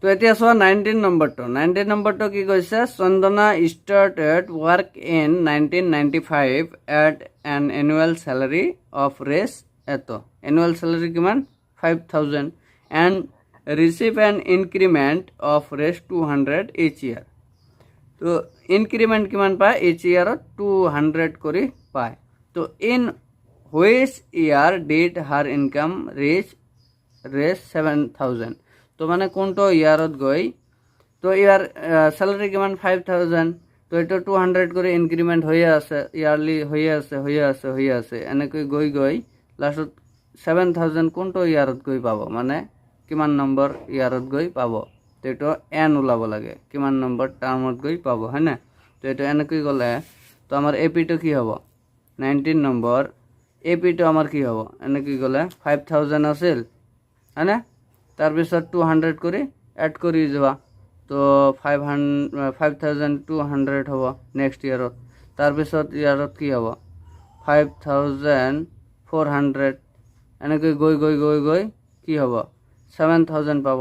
তো এতিয়া চোৱা 19 নম্বৰটো কি কৈছে Chandana started work in 1995 at an annual salary of res এতো annual salary কিমান 5000 and receive an increment of res 200 each year তো increment কিমান পায় each year 200 কৰি পায় তো in which year did her income reach res 7000 তো মানে কোনটো ইয়ারত গই তো ইয়ার স্যালারি কিমান 5000 তো এটা 200 করে ইনক্রিমেন্ট হয়ে আছে ইয়ারলি হয়ে আছে এনেকৈ গই লাস্টত 7000 কোনটো ইয়ারত গই পাবো মানে কিমান নম্বৰ ইয়াৰত গই পাবো তো এটা এন ওলাব লাগে কিমান নম্বৰ টার্মত গই পাবো হয় না তো এটা এনেকৈ গলে তো আমার এপি তো কি হবে 19 নম্বৰ এপি তো আমাৰ কি হবে এনেকৈ গলে 5000 আছিল হয় না তাৰপিছত 200 কৰি এড কৰি যাবা তো 5200 হ'ব নেক্সট ইয়াৰত তাৰপিছত ইয়াৰত কি হ'ব 5400 এনেকৈ গৈ কি হ'ব 7000 পাব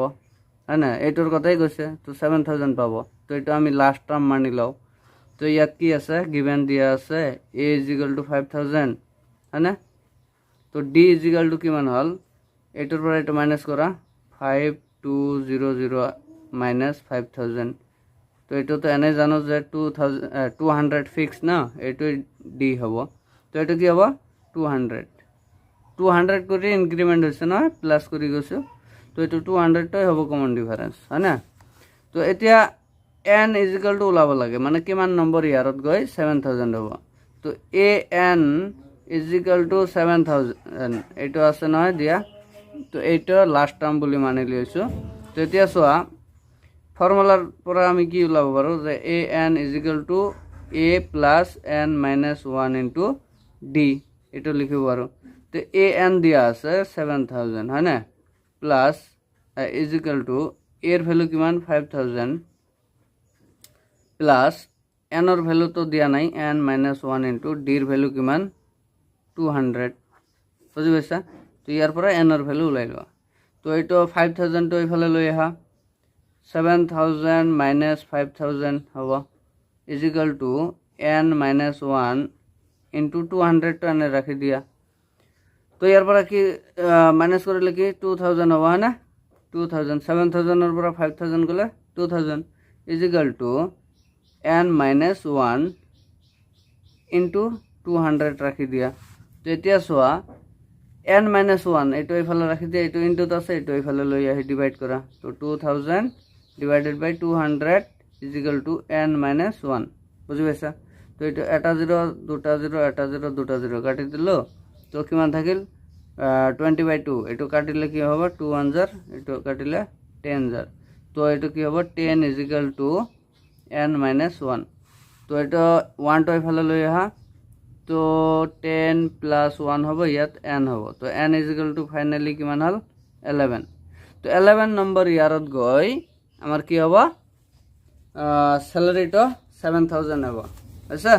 হয় না এইটোৰ কথাই কৈছে তো 7000 পাব তো এটা আমি লাস্ট টার্ম মানি লও তো ইয়াত কি আছে গিভেন দিয়া আছে a = 5000 হয় না তো d = কিমান হল এটোৰ পৰা এটা মাইনাস কৰা 5200 minus 5000 তো এটা তো এনে জানো যে 200 ফিক্স না এটো ডি হবে তো এটা কি হবে 200 করে ইনক্রিমেন্ট হইছে না প্লাস কৰি গৈছো তো এটা 200 টাই হবে কমন ডিফারেন্স হয় না তো এতিয়া n = ওলাব লাগে মানে কিমান নম্বৰ ইয়াৰত গৈ 7000 হ'ব তো an = 7000 এটো আছে নহয় দিয়া তো এইটা লাস্ট টার্ম বলি মানি লিছো তো এতিয়া চোৱা ফৰ্মুলাৰ পৰা আমি কি ওলাব পাৰো যে an = a + n - 1 * d এটো লিখিব পাৰো তো an দিয়া আছে 7000 হয় না প্লাস = এর ভ্যালু কিমান 5000 প্লাস n এর ভ্যালু তো দিয়া নাই n - 1 * d এর ভ্যালু কিমান 200 বুঝি পাইছা তো ইয়ার পরে n এর ভ্যালু ওলাই লওয়া তো এইটো 5000 তো এইফালে লৈ আহা 7000 - 5000 হ'ব = n - 1 * 200 তো এনে রাখি দিয়া তো ইয়ার পরে কি মাইনাস কৰিলে কি 2000 হ'ব না 2000 7000 এৰ পৰা 5000 গলে 2000 = n - 1 * 200 ৰাখি দিয়া তো এতিয়া চোৱা n - 1 এটো এইফালে রাখি দিয়ে এটো ইনটুত আছে এটো এইফালে লৈ আহি ডিভাইড করা তো 2000 / 200 = n - 1 বুঝি পাইছা তো এটো এটা 0 দুটা 0 এটা 0 দুটা 0 কাটি দিল তো কিমান থাকিল 20/2 এটো কাটিলে কি হবে 2 1 jar এটো কাটিলে 10 jar তো এটো কি হবে 10 = n - 1 তো এটো 1 তো এইফালে লৈ আহা তো 10 + 1 হবে ইয়াত n হবে তো n = ফাইনালি কিমান হল 11 তো 11 নম্বৰ ইয়াৰত গৈ আমাৰ কি হ'ব স্যালাৰি তো 7000 হ'ব আছে